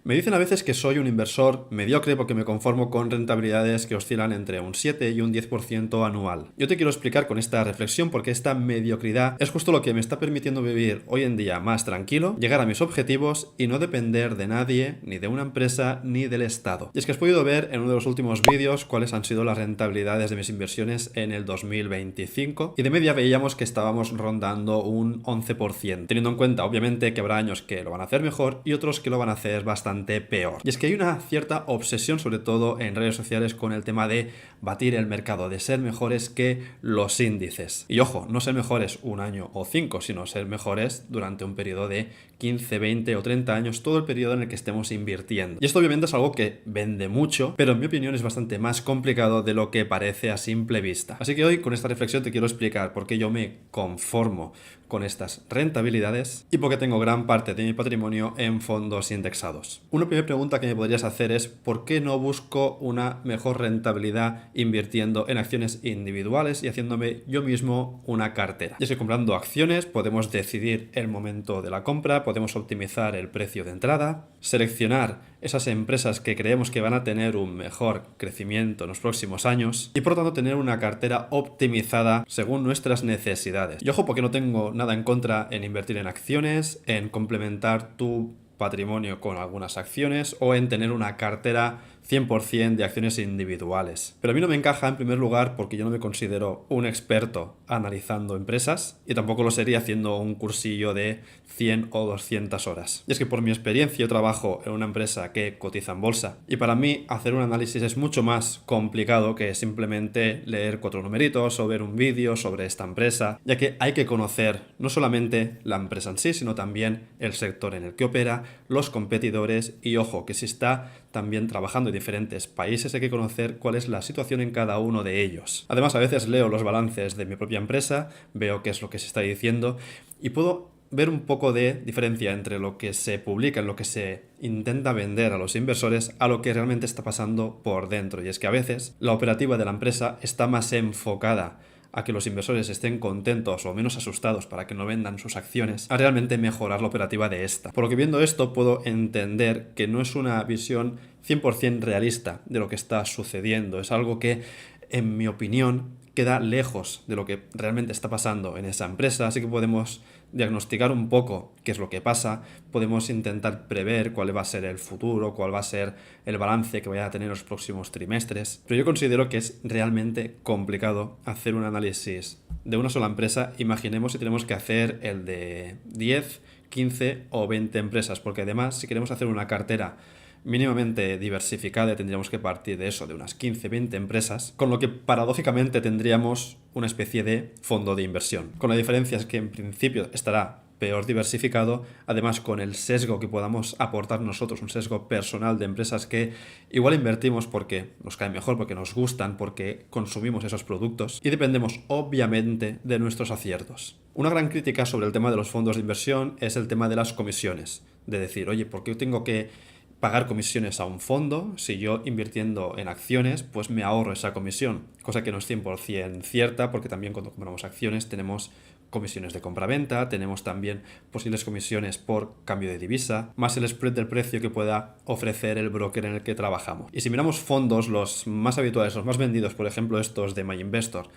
Me dicen a veces que soy un inversor mediocre porque me conformo con rentabilidades que oscilan entre un 7 y un 10% anual. Yo te quiero explicar con esta reflexión porque esta mediocridad es justo lo que me está permitiendo vivir hoy en día más tranquilo, llegar a mis objetivos y no depender de nadie, ni de una empresa, ni del Estado. Y es que has podido ver en uno de los últimos vídeos cuáles han sido las rentabilidades de mis inversiones en el 2025 y de media veíamos que estábamos rondando un 11%, teniendo en cuenta obviamente que habrá años que lo van a hacer mejor y otros que lo van a hacer bastante peor. Y es que hay una cierta obsesión, sobre todo en redes sociales, con el tema de batir el mercado, de ser mejores que los índices. Y ojo, no ser mejores un año o 5, sino ser mejores durante un periodo de 15, 20 o 30 años, todo el periodo en el que estemos invirtiendo. Y esto obviamente es algo que vende mucho, pero en mi opinión es bastante más complicado de lo que parece a simple vista. Así que hoy con esta reflexión te quiero explicar por qué yo me conformo con estas rentabilidades y por qué tengo gran parte de mi patrimonio en fondos indexados. Una primera pregunta que me podrías hacer es ¿por qué no busco una mejor rentabilidad invirtiendo en acciones individuales y haciéndome yo mismo una cartera? Y es que comprando acciones podemos decidir el momento de la compra, podemos optimizar el precio de entrada, seleccionar esas empresas que creemos que van a tener un mejor crecimiento en los próximos años y por lo tanto tener una cartera optimizada según nuestras necesidades. Y ojo, porque no tengo nada en contra en invertir en acciones, en complementar tu patrimonio con algunas acciones o en tener una cartera 100% de acciones individuales. Pero a mí no me encaja en primer lugar porque yo no me considero un experto analizando empresas y tampoco lo sería haciendo un cursillo de 100 o 200 horas. Y es que por mi experiencia yo trabajo en una empresa que cotiza en bolsa y para mí hacer un análisis es mucho más complicado que simplemente leer 4 numeritos o ver un vídeo sobre esta empresa, ya que hay que conocer no solamente la empresa en sí, sino también el sector en el que opera, los competidores y ojo, que si está también trabajando en diferentes países hay que conocer cuál es la situación en cada uno de ellos. Además, a veces leo los balances de mi propia empresa, veo qué es lo que se está diciendo y puedo ver un poco de diferencia entre lo que se publica, en lo que se intenta vender a los inversores, a lo que realmente está pasando por dentro. Y es que a veces la operativa de la empresa está más enfocada a que los inversores estén contentos o menos asustados para que no vendan sus acciones, a realmente mejorar la operativa de esta. Por lo que viendo esto puedo entender que no es una visión 100% realista de lo que está sucediendo. Es algo que, en mi opinión, queda lejos de lo que realmente está pasando en esa empresa, así que podemos diagnosticar un poco qué es lo que pasa, podemos intentar prever cuál va a ser el futuro, cuál va a ser el balance que vaya a tener los próximos trimestres, pero yo considero que es realmente complicado hacer un análisis de una sola empresa. Imaginemos si tenemos que hacer el de 10, 15 o 20 empresas, porque además si queremos hacer una cartera mínimamente diversificada tendríamos que partir de eso, de unas 15-20 empresas, con lo que paradójicamente tendríamos una especie de fondo de inversión. Con la diferencia es que en principio estará peor diversificado, además con el sesgo que podamos aportar nosotros, un sesgo personal de empresas que igual invertimos porque nos caen mejor, porque nos gustan, porque consumimos esos productos y dependemos obviamente de nuestros aciertos. Una gran crítica sobre el tema de los fondos de inversión es el tema de las comisiones, de decir, oye, ¿por qué tengo que pagar comisiones a un fondo? Si yo invirtiendo en acciones, pues me ahorro esa comisión, cosa que no es 100% cierta porque también cuando compramos acciones tenemos comisiones de compraventa, tenemos también posibles comisiones por cambio de divisa, más el spread del precio que pueda ofrecer el broker en el que trabajamos. Y si miramos fondos, los más habituales, los más vendidos, por ejemplo estos de MyInvestor,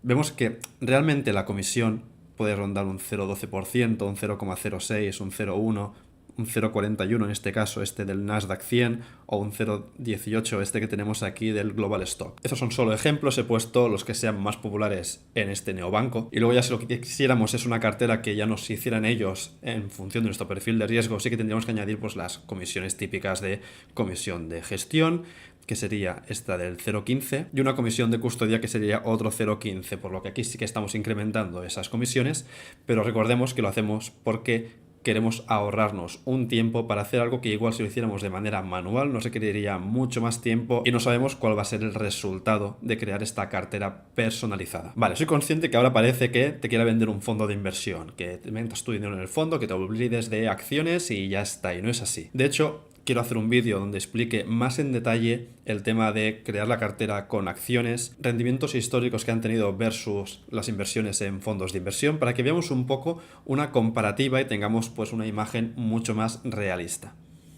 vemos que realmente la comisión puede rondar un 0,12%, un 0,06, un 0,1%, un 0,41 en este caso, este del Nasdaq 100, o un 0,18 este que tenemos aquí del Global Stock. Estos son solo ejemplos, he puesto los que sean más populares en este neobanco. Y luego ya si lo que quisiéramos es una cartera que ya nos hicieran ellos en función de nuestro perfil de riesgo, sí que tendríamos que añadir pues las comisiones típicas de comisión de gestión, que sería esta del 0,15, y una comisión de custodia que sería otro 0,15, por lo que aquí sí que estamos incrementando esas comisiones, pero recordemos que lo hacemos porque queremos ahorrarnos un tiempo para hacer algo que igual si lo hiciéramos de manera manual nos requeriría mucho más tiempo y no sabemos cuál va a ser el resultado de crear esta cartera personalizada. Vale, soy consciente que ahora parece que te quiera vender un fondo de inversión, que te metas tu dinero en el fondo, que te olvides de acciones y ya está, y no es así. De hecho, quiero hacer un vídeo donde explique más en detalle el tema de crear la cartera con acciones, rendimientos históricos que han tenido versus las inversiones en fondos de inversión, para que veamos un poco una comparativa y tengamos pues una imagen mucho más realista.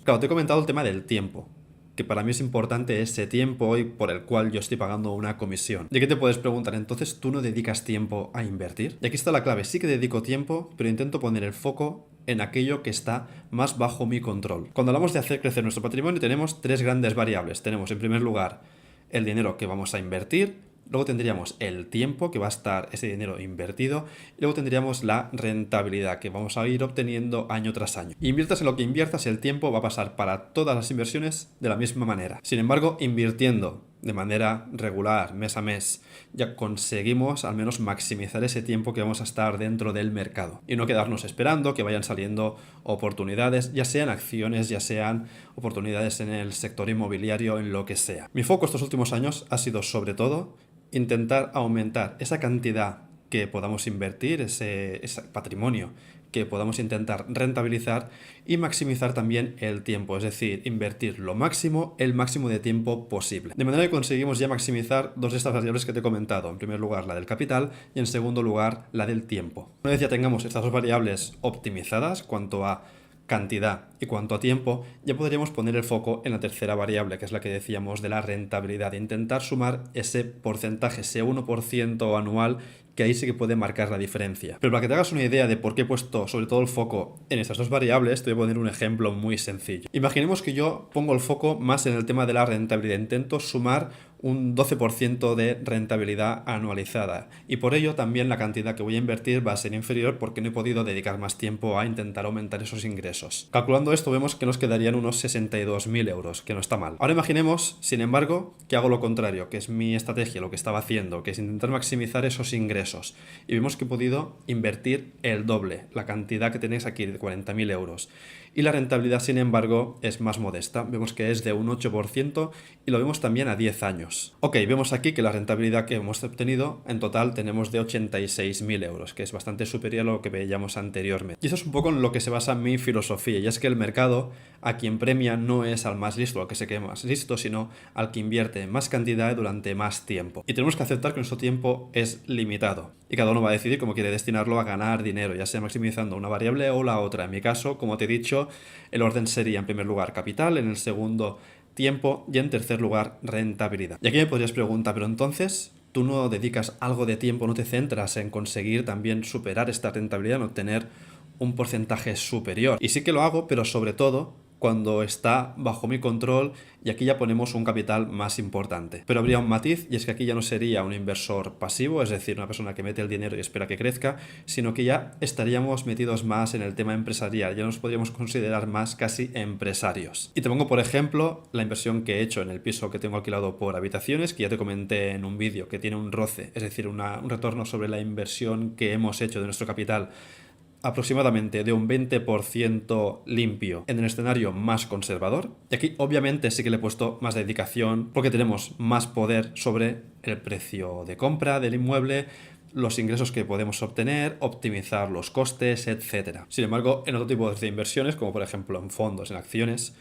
Claro, te he comentado el tema del tiempo, que para mí es importante ese tiempo y por el cual yo estoy pagando una comisión. ¿De qué te puedes preguntar? Entonces, ¿tú no dedicas tiempo a invertir? Y aquí está la clave, sí que dedico tiempo, pero intento poner el foco en aquello que está más bajo mi control. Cuando hablamos de hacer crecer nuestro patrimonio tenemos tres grandes variables. Tenemos en primer lugar el dinero que vamos a invertir, luego tendríamos el tiempo que va a estar ese dinero invertido y luego tendríamos la rentabilidad que vamos a ir obteniendo año tras año. Inviertas en lo que inviertas, el tiempo va a pasar para todas las inversiones de la misma manera. Sin embargo, invirtiendo de manera regular, mes a mes, ya conseguimos al menos maximizar ese tiempo que vamos a estar dentro del mercado y no quedarnos esperando que vayan saliendo oportunidades, ya sean acciones, ya sean oportunidades en el sector inmobiliario, en lo que sea. Mi foco estos últimos años ha sido sobre todo intentar aumentar esa cantidad que podamos invertir, ese patrimonio que podamos intentar rentabilizar y maximizar también el tiempo, es decir, invertir lo máximo, el máximo de tiempo posible. De manera que conseguimos ya maximizar dos de estas variables que te he comentado. En primer lugar, la del capital y en segundo lugar, la del tiempo. Una vez ya tengamos estas dos variables optimizadas, cuanto a cantidad y cuanto a tiempo, ya podríamos poner el foco en la tercera variable, que es la que decíamos de la rentabilidad, intentar sumar ese porcentaje, ese 1% anual, que ahí sí que puede marcar la diferencia. Pero para que te hagas una idea de por qué he puesto sobre todo el foco en estas dos variables, te voy a poner un ejemplo muy sencillo. Imaginemos que yo pongo el foco más en el tema de la rentabilidad, intento sumar un 12% de rentabilidad anualizada y por ello también la cantidad que voy a invertir va a ser inferior porque no he podido dedicar más tiempo a intentar aumentar esos ingresos. Calculando esto vemos que nos quedarían unos 62.000 euros, que no está mal. Ahora imaginemos, sin embargo, que hago lo contrario, que es mi estrategia, lo que estaba haciendo, que es intentar maximizar esos ingresos y vemos que he podido invertir el doble, la cantidad que tenéis aquí de 40.000 euros. Y la rentabilidad, sin embargo, es más modesta. Vemos que es de un 8% y lo vemos también a 10 años. Ok, vemos aquí que la rentabilidad que hemos obtenido en total tenemos de 86.000 euros, que es bastante superior a lo que veíamos anteriormente. Y eso es un poco en lo que se basa mi filosofía, y es que el mercado a quien premia no es al más listo, al que se quede más listo, sino al que invierte más cantidad durante más tiempo. Y tenemos que aceptar que nuestro tiempo es limitado y cada uno va a decidir cómo quiere destinarlo a ganar dinero, ya sea maximizando una variable o la otra. En mi caso, como te he dicho, el orden sería en primer lugar capital, en el segundo tiempo y en tercer lugar rentabilidad. Y aquí me podrías preguntar, pero entonces tú no dedicas algo de tiempo, no te centras en conseguir también superar esta rentabilidad, en obtener un porcentaje superior. Y sí que lo hago, pero sobre todo cuando está bajo mi control y aquí ya ponemos un capital más importante. Pero habría un matiz y es que aquí ya no sería un inversor pasivo, es decir, una persona que mete el dinero y espera que crezca, sino que ya estaríamos metidos más en el tema empresarial, ya nos podríamos considerar más casi empresarios. Y te pongo por ejemplo la inversión que he hecho en el piso que tengo alquilado por habitaciones, que ya te comenté en un vídeo, que tiene un ROCE, es decir, un retorno sobre la inversión que hemos hecho de nuestro capital aproximadamente de un 20% limpio en el escenario más conservador. Y aquí obviamente sí que le he puesto más dedicación porque tenemos más poder sobre el precio de compra del inmueble, los ingresos que podemos obtener, optimizar los costes, etc. Sin embargo, en otro tipo de inversiones, como por ejemplo en fondos, en acciones,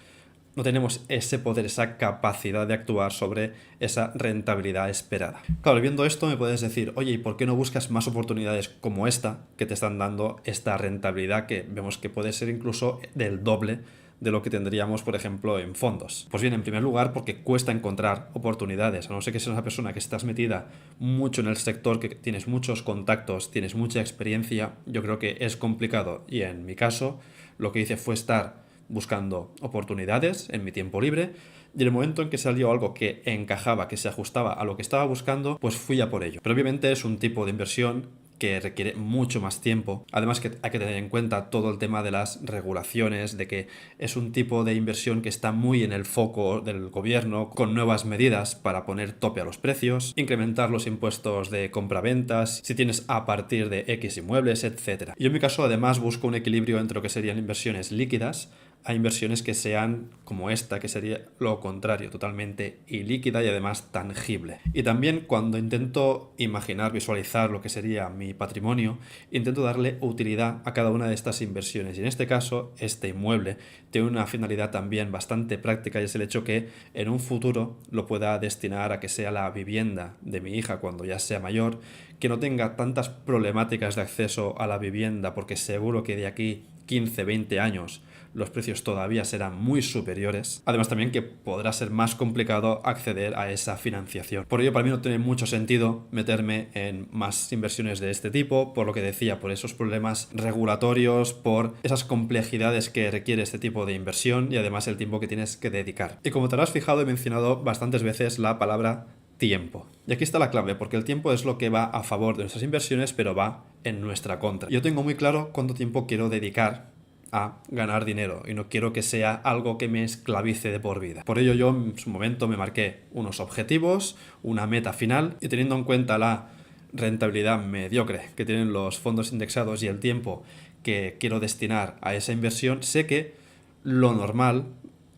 no tenemos ese poder, esa capacidad de actuar sobre esa rentabilidad esperada. Claro, viendo esto me puedes decir, oye, ¿y por qué no buscas más oportunidades como esta que te están dando esta rentabilidad que vemos que puede ser incluso del doble de lo que tendríamos, por ejemplo, en fondos? Pues bien, en primer lugar, porque cuesta encontrar oportunidades, a no ser que seas una persona que estás metida mucho en el sector, que tienes muchos contactos, tienes mucha experiencia, yo creo que es complicado. Y en mi caso, lo que hice fue estar buscando oportunidades en mi tiempo libre y en el momento en que salió algo que encajaba, que se ajustaba a lo que estaba buscando, pues fui a por ello. Pero obviamente es un tipo de inversión que requiere mucho más tiempo. Además que hay que tener en cuenta todo el tema de las regulaciones, de que es un tipo de inversión que está muy en el foco del gobierno, con nuevas medidas para poner tope a los precios, incrementar los impuestos de compraventas, si tienes a partir de X inmuebles, etc. Yo en mi caso además busco un equilibrio entre lo que serían inversiones líquidas a inversiones que sean como esta, que sería lo contrario, totalmente ilíquida y además tangible. Y también cuando intento imaginar, visualizar lo que sería mi patrimonio, intento darle utilidad a cada una de estas inversiones. Y en este caso, este inmueble tiene una finalidad también bastante práctica y es el hecho que en un futuro lo pueda destinar a que sea la vivienda de mi hija cuando ya sea mayor, que no tenga tantas problemáticas de acceso a la vivienda, porque seguro que de aquí 15, 20 años los precios todavía serán muy superiores. Además también que podrá ser más complicado acceder a esa financiación. Por ello para mí no tiene mucho sentido meterme en más inversiones de este tipo, por lo que decía, por esos problemas regulatorios, por esas complejidades que requiere este tipo de inversión y además el tiempo que tienes que dedicar. Y como te habrás fijado, he mencionado bastantes veces la palabra tiempo. Y aquí está la clave, porque el tiempo es lo que va a favor de nuestras inversiones, pero va en nuestra contra. Yo tengo muy claro cuánto tiempo quiero dedicar a ganar dinero y no quiero que sea algo que me esclavice de por vida. Por ello yo en su momento me marqué unos objetivos, una meta final y teniendo en cuenta la rentabilidad mediocre que tienen los fondos indexados y el tiempo que quiero destinar a esa inversión, sé que lo normal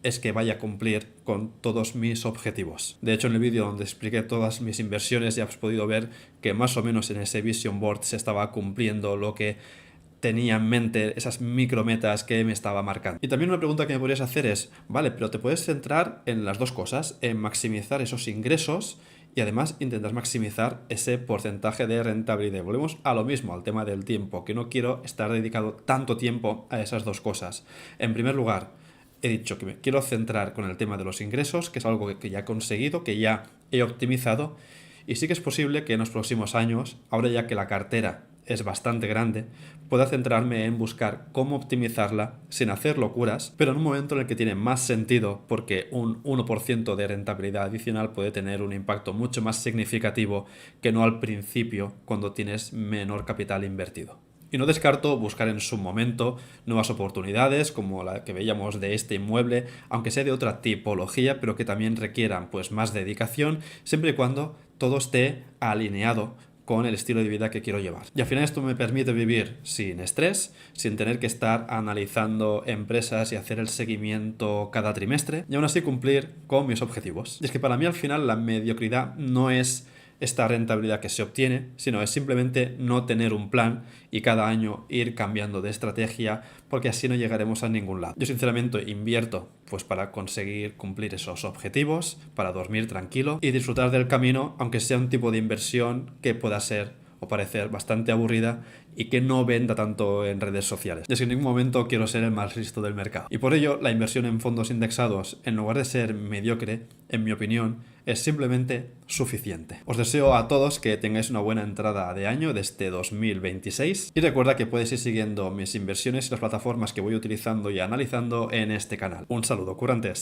es que vaya a cumplir con todos mis objetivos. De hecho, en el vídeo donde expliqué todas mis inversiones ya has podido ver que más o menos en ese Vision Board se estaba cumpliendo lo que tenía en mente, esas micrometas que me estaba marcando. Y también una pregunta que me podrías hacer es, vale, pero te puedes centrar en las dos cosas, en maximizar esos ingresos y además intentar maximizar ese porcentaje de rentabilidad. Volvemos a lo mismo, al tema del tiempo, que no quiero estar dedicado tanto tiempo a esas dos cosas. En primer lugar, he dicho que me quiero centrar con el tema de los ingresos, que es algo que ya he conseguido, que ya he optimizado, y sí que es posible que en los próximos años, ahora ya que la cartera es bastante grande, pueda centrarme en buscar cómo optimizarla sin hacer locuras, pero en un momento en el que tiene más sentido porque un 1% de rentabilidad adicional puede tener un impacto mucho más significativo que no al principio cuando tienes menor capital invertido. Y no descarto buscar en su momento nuevas oportunidades como la que veíamos de este inmueble, aunque sea de otra tipología, pero que también requieran pues más dedicación, siempre y cuando todo esté alineado con el estilo de vida que quiero llevar. Y al final esto me permite vivir sin estrés, sin tener que estar analizando empresas y hacer el seguimiento cada trimestre, y aún así cumplir con mis objetivos. Y es que para mí al final la mediocridad no es esta rentabilidad que se obtiene, sino es simplemente no tener un plan y cada año ir cambiando de estrategia porque así no llegaremos a ningún lado. Yo sinceramente invierto pues para conseguir cumplir esos objetivos, para dormir tranquilo y disfrutar del camino, aunque sea un tipo de inversión que pueda ser o parecer bastante aburrida y que no venda tanto en redes sociales. Y es que en ningún momento quiero ser el más listo del mercado. Y por ello, la inversión en fondos indexados, en lugar de ser mediocre, en mi opinión, es simplemente suficiente. Os deseo a todos que tengáis una buena entrada de año de este 2026 y recuerda que puedes ir siguiendo mis inversiones y las plataformas que voy utilizando y analizando en este canal. Un saludo, curantes.